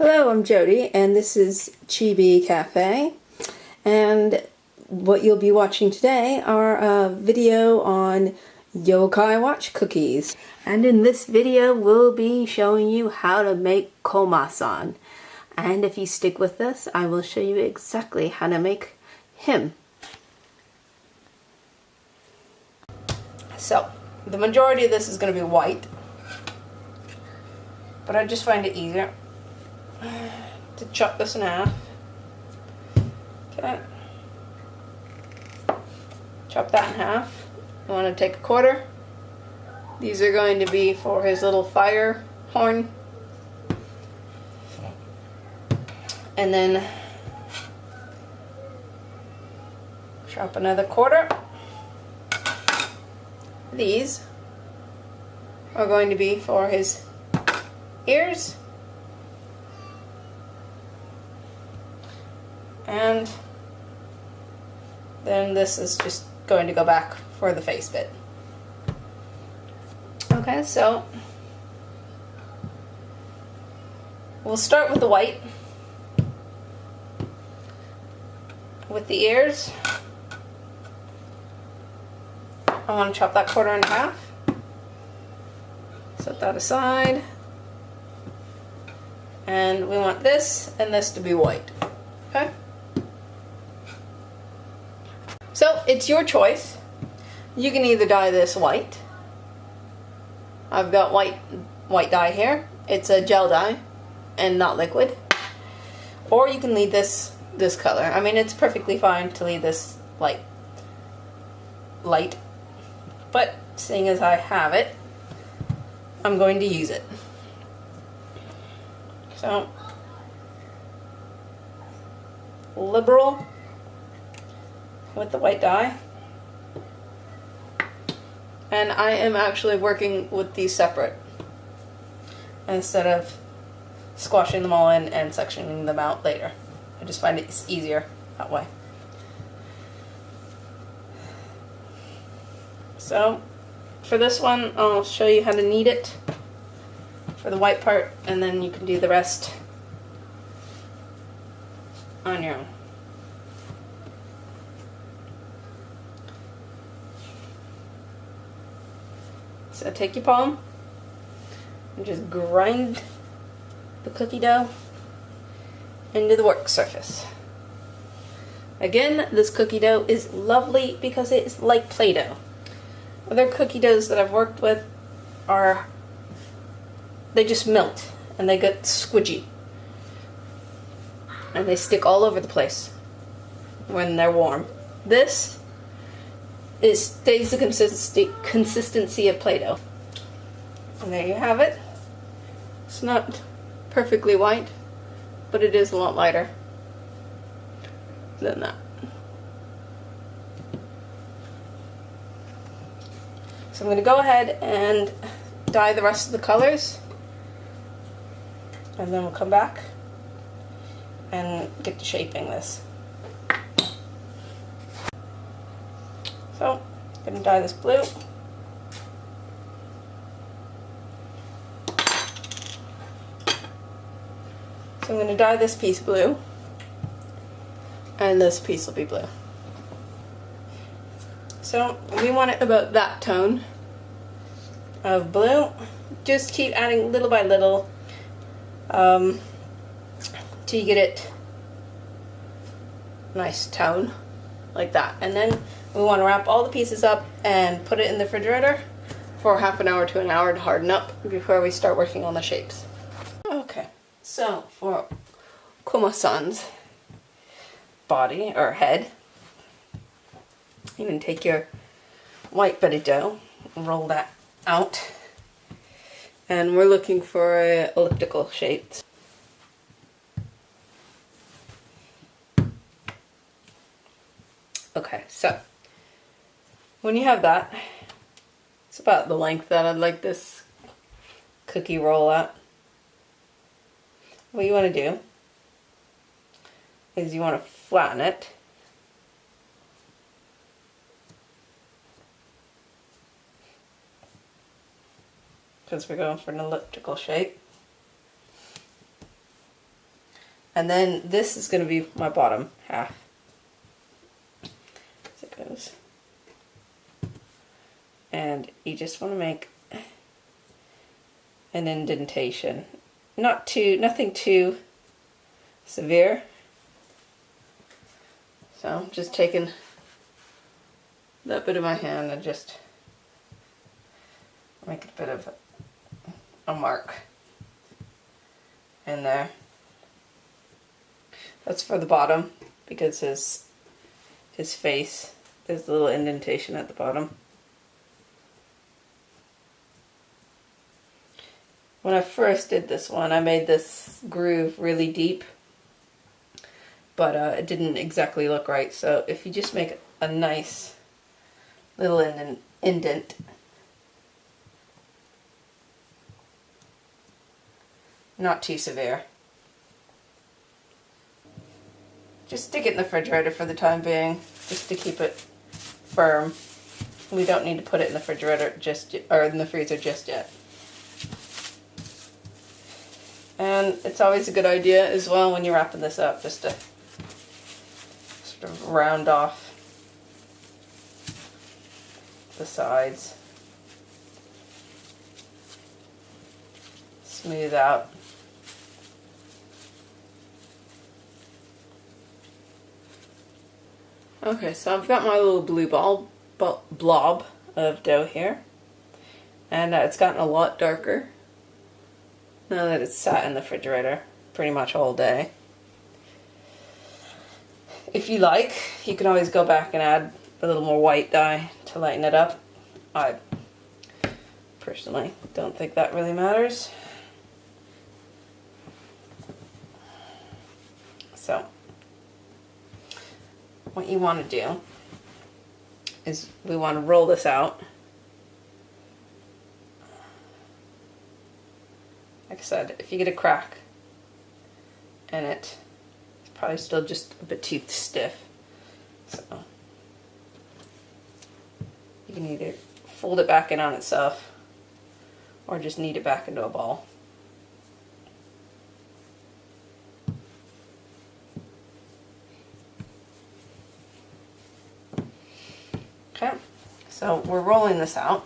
Hello, I'm Jody, and this is Chibi Cafe, and what you'll be watching today are a video on yokai watch cookies. And in this video, we'll be showing you how to make Komasan. And if you stick with this, I will show you exactly how to make him. So, the majority of this is going to be white, but I just find it easier to chop this in half. Okay. Chop that in half. You want to take a quarter. These are going to be for his little fire horn. And then chop another quarter. These are going to be for his ears. And then this is just going to go back for the face bit. Okay, so we'll start with the white. With the ears, I want to chop that quarter in half. Set that aside. And we want this and this to be white. Okay? So, it's your choice. You can either dye this white. I've got white dye here. It's a gel dye and not liquid. Or you can leave this color. I mean, it's perfectly fine to leave this light. But seeing as I have it, I'm going to use it. So, liberal with the white dye, and I am actually working with these separate instead of squashing them all in and sectioning them out later. I just find it's easier that way. So for this one, I'll show you how to knead it for the white part, and then you can do the rest on your own. So take your palm and just grind the cookie dough into the work surface. Again, this cookie dough is lovely because it's like Play-Doh. Other cookie doughs that I've worked with they just melt and they get squidgy. And they stick all over the place when they're warm. This stays the consistency of Play-Doh. And there you have it. It's not perfectly white, but it is a lot lighter than that. So I'm going to go ahead and dye the rest of the colors, and then we'll come back and get to shaping this. So, I'm going to dye this blue. So I'm going to dye this piece blue, and this piece will be blue. So we want it about that tone of blue. Just keep adding little by little till you get it nice tone like that. And then we want to wrap all the pieces up and put it in the refrigerator for half an hour to an hour to harden up before we start working on the shapes. Okay, so for Komasan's body or head, you can take your white bit of dough and roll that out. And we're looking for an elliptical shape. Okay, so when you have that, it's about the length that I'd like this cookie roll at. What you want to do is you want to flatten it. Because we're going for an elliptical shape. And then this is going to be my bottom half. As it goes. And you just want to make an indentation. Nothing too severe. So I'm just taking that bit of my hand and just make a bit of a mark in there. That's for the bottom because his face, there's a little indentation at the bottom. When I first did this one, I made this groove really deep, but it didn't exactly look right. So if you just make a nice little indent, not too severe. Just stick it in the refrigerator for the time being, just to keep it firm. We don't need to put it in the refrigerator or in the freezer just yet. And it's always a good idea as well when you're wrapping this up, just to sort of round off the sides, smooth out. Okay, so I've got my little blue blob of dough here, and it's gotten a lot darker now that it's sat in the refrigerator pretty much all day. If you like, you can always go back and add a little more white dye to lighten it up. I personally don't think that really matters. So, what you want to do is we want to roll this out. Like I said, if you get a crack in it, it's probably still just a bit too stiff. So you can either fold it back in on itself or just knead it back into a ball. Okay, so we're rolling this out.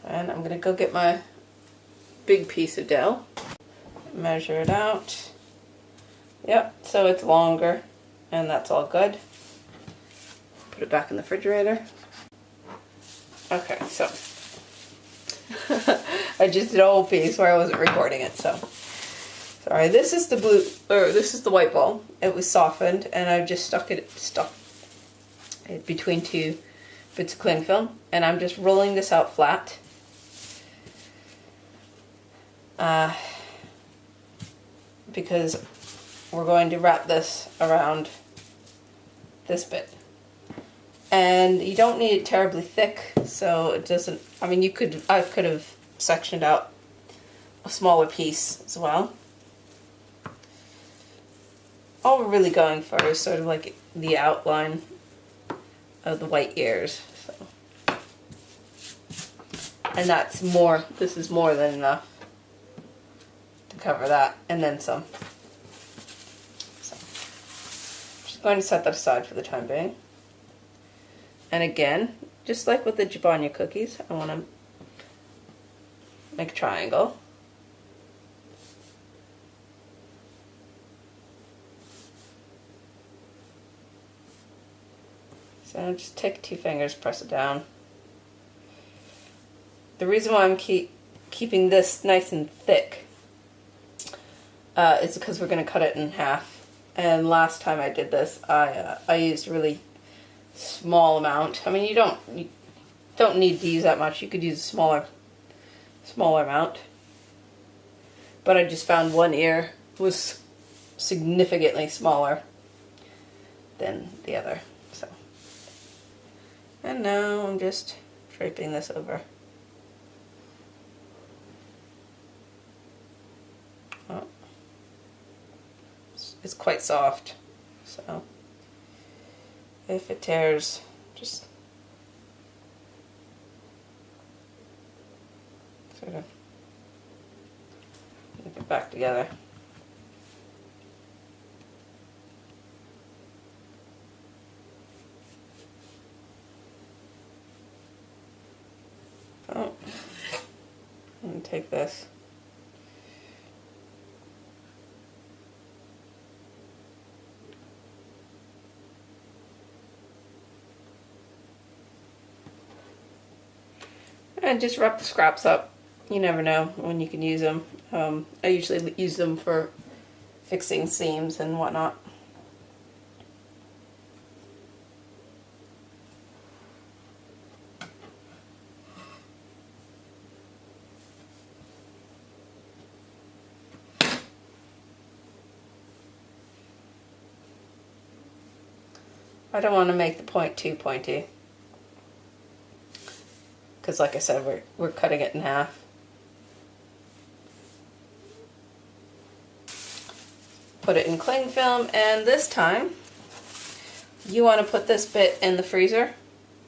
And I'm going to go get my big piece of dough, measure it out. Yep, so it's longer, and that's all good. Put it back in the refrigerator. Okay, so I just did a whole piece where I wasn't recording it, so sorry. This is this is the white ball. It was softened, and I've just stuck it between two bits of cling film, and I'm just rolling this out flat. Because we're going to wrap this around this bit. And you don't need it terribly thick, so it doesn't, I mean, I could have sectioned out a smaller piece as well. All we're really going for is sort of like the outline of the white ears. So. And this is more than enough to cover that, and then some. So, I'm just going to set that aside for the time being. And again, just like with the Jabanya cookies, I want to make a triangle. So just take 2 fingers, press it down. The reason why I'm keeping this nice and thick is because we're going to cut it in half. And last time I did this, I used a really small amount. I mean, you don't need to use that much. You could use a smaller amount. But I just found one ear was significantly smaller than the other. So, and now I'm just draping this over. Oh. It's quite soft, so if it tears, just sort of get it back together. Oh, I'm going to take this. And just wrap the scraps up. You never know when you can use them. I usually use them for fixing seams and whatnot. I don't want to make the point too pointy, because like I said, we're cutting it in half. Put it in cling film, and this time you want to put this bit in the freezer.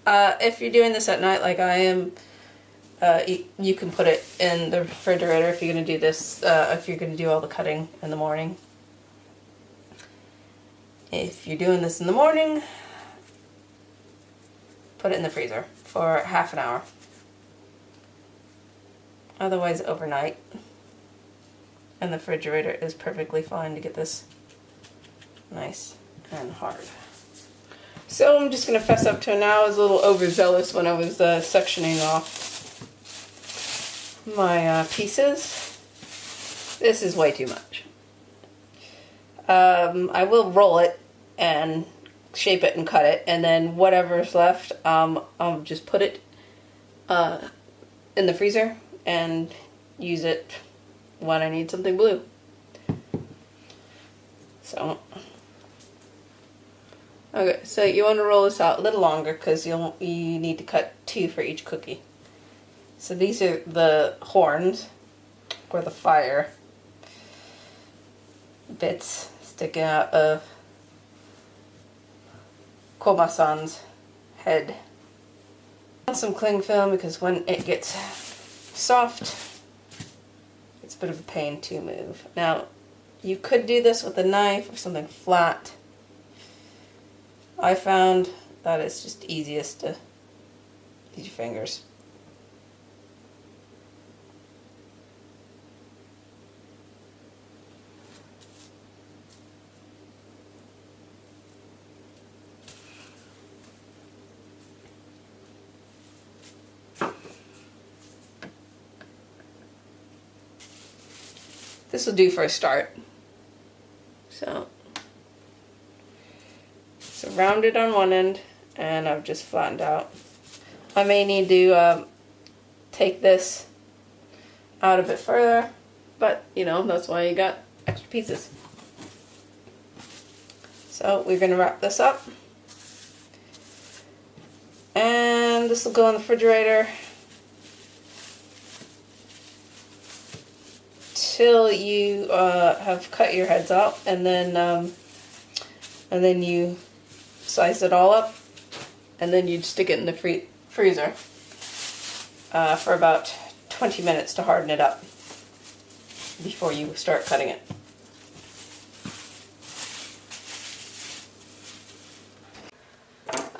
If you're doing this at night like I am, you can put it in the refrigerator if you're going to do this, if you're going to do all the cutting in the morning. If you're doing this in the morning, put it in the freezer for half an hour. Otherwise, overnight. And the refrigerator is perfectly fine to get this nice and hard. So I'm just going to fess up to it now. I was a little overzealous when I was sectioning off my pieces. This is way too much. I will roll it and shape it and cut it, and then whatever's left, I'll just put it in the freezer and use it when I need something blue. So, okay, so you want to roll this out a little longer because you need to cut 2 for each cookie. So these are the horns, or the fire bits sticking out of Komasan's head. Some cling film because when it gets soft, it's a bit of a pain to move. Now, you could do this with a knife or something flat. I found that it's just easiest to use your fingers. This will do for a start. So round it on one end, and I've just flattened out. I may need to take this out a bit further, but you know, that's why you got extra pieces. So we're going to wrap this up, and this will go in the refrigerator till you have cut your heads out, and then you slice it all up, and then you'd stick it in the freezer for about 20 minutes to harden it up before you start cutting it.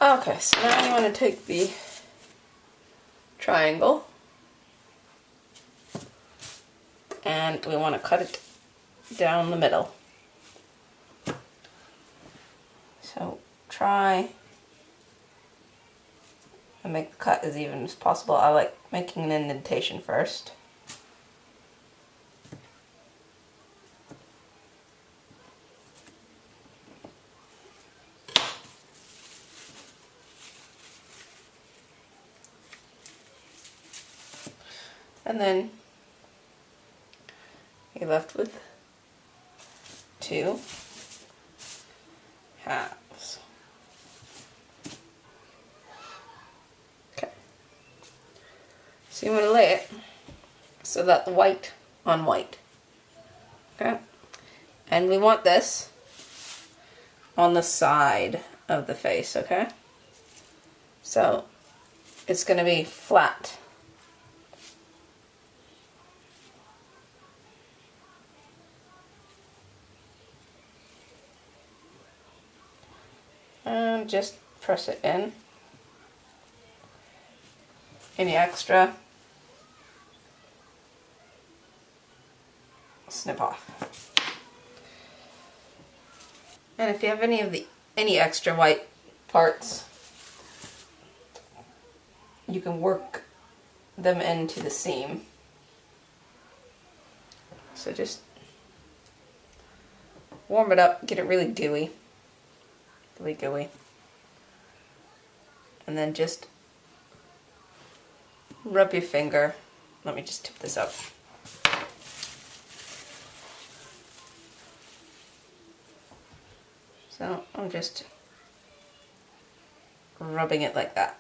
Okay, so now you want to take the triangle and we want to cut it down the middle. So try and make the cut as even as possible. I like making an indentation first. And then you're left with 2 halves. So you want to lay it so that the white on white. Okay? And we want this on the side of the face, okay? So it's going to be flat. And just press it in. Any extra, snip off. And if you have any extra white parts, you can work them into the seam. So just warm it up, get it really dewy, really gooey, and then just rub your finger. Let me just tip this up. So I'm just rubbing it like that.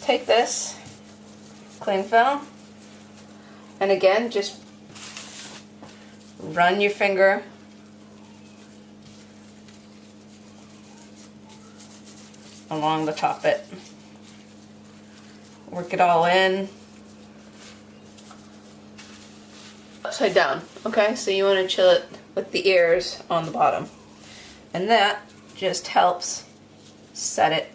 Take this cling film and again just run your finger along the top bit. Work it all in. Upside down. Okay, so you want to chill it with the ears on the bottom. And that just helps set it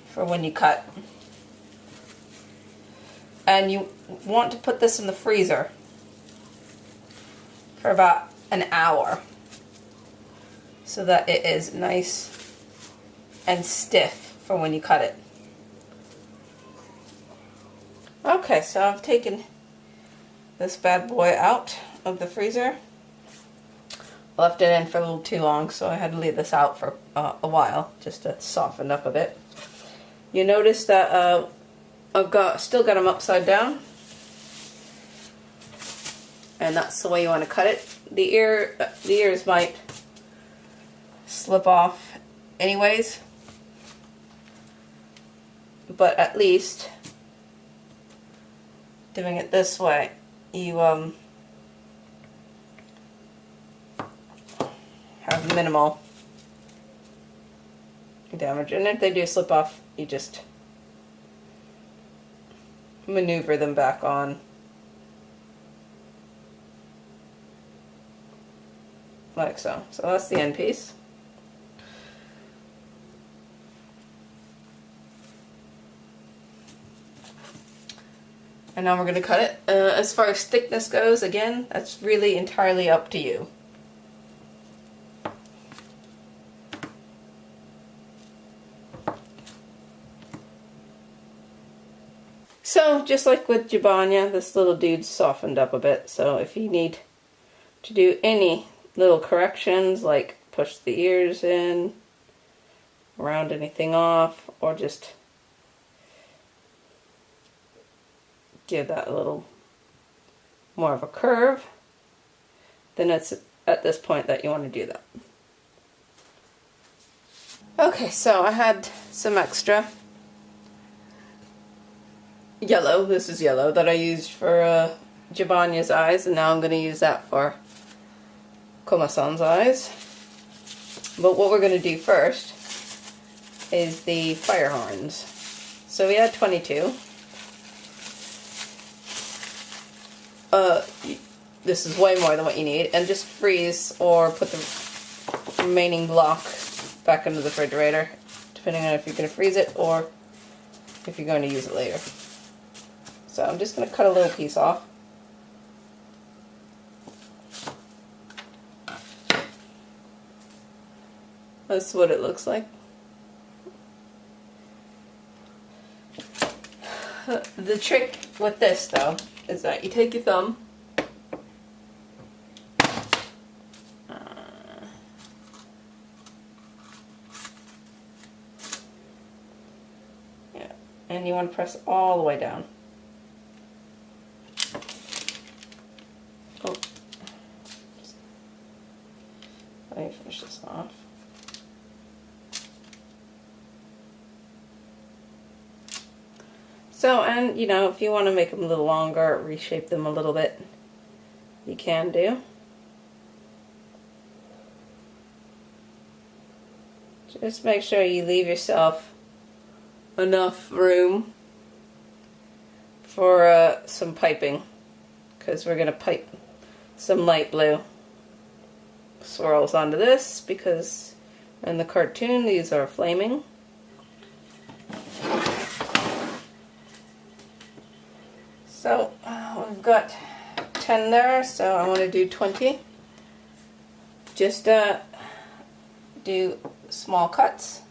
for when you cut. And you want to put this in the freezer for about an hour so that it is nice and stiff for when you cut it. Okay, so I've taken this bad boy out of the freezer. Left it in for a little too long, so I had to leave this out for a while just to soften up a bit. You notice that I've still got them upside down, and that's the way you want to cut it. The ears might slip off anyways, but at least doing it this way, you have minimal damage. And if they do slip off, you just maneuver them back on like so. So that's the end piece. And now we're going to cut it. As far as thickness goes, again, that's really entirely up to you. So, just like with Jabanya, this little dude's softened up a bit. So if you need to do any little corrections, like push the ears in, round anything off, or just give that a little more of a curve, then it's at this point that you want to do that. Okay, so I had some extra yellow, this is yellow, that I used for Jabanya's eyes, and now I'm going to use that for Komasan's eyes. But what we're going to do first is the fire horns. So we had 22. This is way more than what you need, and just freeze or put the remaining block back into the refrigerator, depending on if you're going to freeze it or if you're going to use it later. So I'm just going to cut a little piece off. That's what it looks like. The trick with this, though, is that you take your thumb, and you want to press all the way down. Oh, let me finish this off. So, and you know, if you want to make them a little longer, reshape them a little bit, you can do. Just make sure you leave yourself enough room for some piping, because we're going to pipe some light blue swirls onto this, because in the cartoon these are flaming. So we've got 10 there, so I want to do 20. Just do small cuts.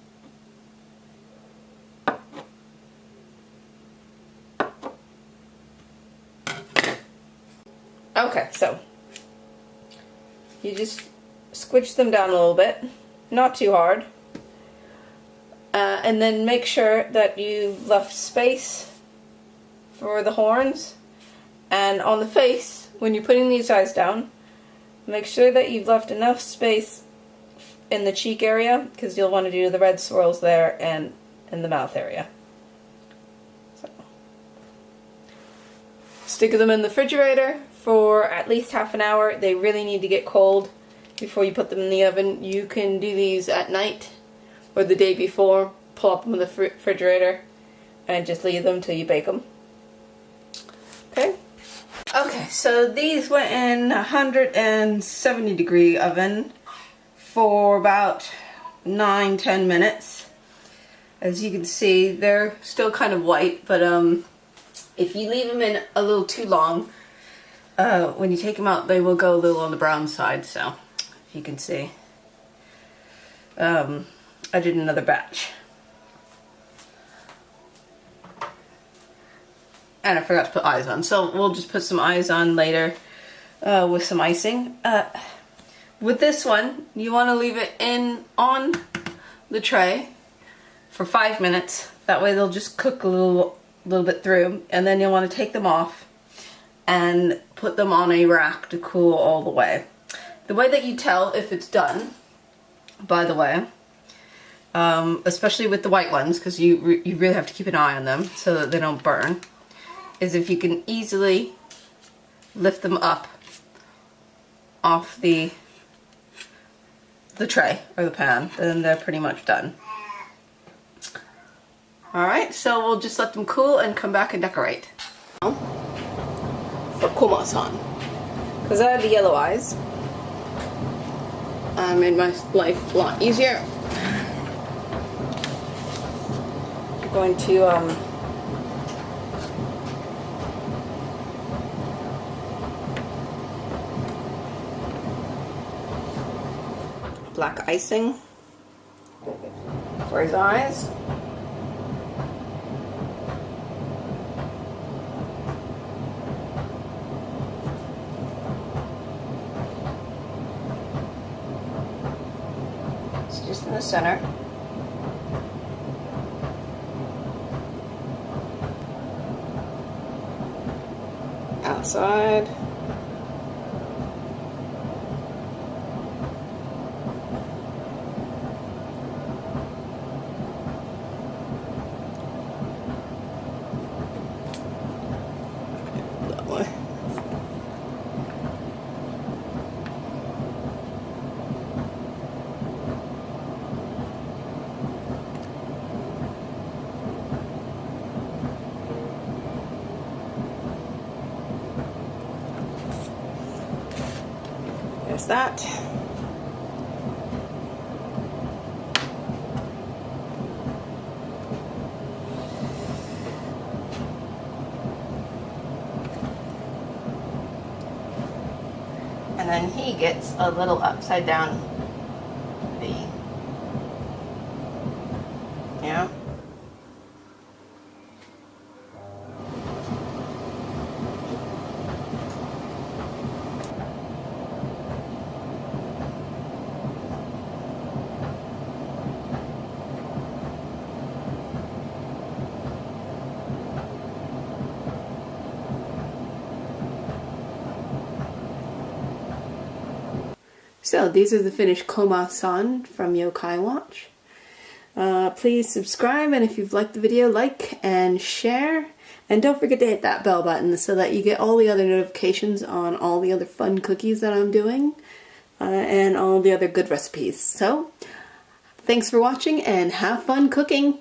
Okay, so you just squish them down a little bit, not too hard, and then make sure that you've left space for the horns. And on the face, when you're putting these eyes down, make sure that you've left enough space in the cheek area, because you'll want to do the red swirls there and in the mouth area. So, stick them in the refrigerator for at least half an hour. They really need to get cold before you put them in the oven. You can do these at night or the day before, pull up them in the refrigerator and just leave them till you bake them. Okay? Okay, so these went in 170 degree oven for about 9-10 minutes. As you can see, they're still kind of white, but if you leave them in a little too long, when you take them out, they will go a little on the brown side. So, if you can see, I did another batch. And I forgot to put eyes on, so we'll just put some eyes on later with some icing. With this one, you want to leave it on the tray for 5 minutes. That way they'll just cook a little bit through, and then you'll want to take them off and put them on a rack to cool all the way. The way that you tell if it's done, by the way, especially with the white ones, because you really have to keep an eye on them so that they don't burn, is if you can easily lift them up off the tray or the pan, then they're pretty much done. Alright, so we'll just let them cool and come back and decorate. For Komasan, because I have the yellow eyes, I made my life a lot easier. I'm going to black icing for his eyes. It's just in the center. Outside. There's that. And then he gets a little upside down V. Yeah. So these are the finished Komasan from Yokai Watch. Please subscribe, and if you've liked the video, like and share. And don't forget to hit that bell button so that you get all the other notifications on all the other fun cookies that I'm doing and all the other good recipes. So, thanks for watching and have fun cooking!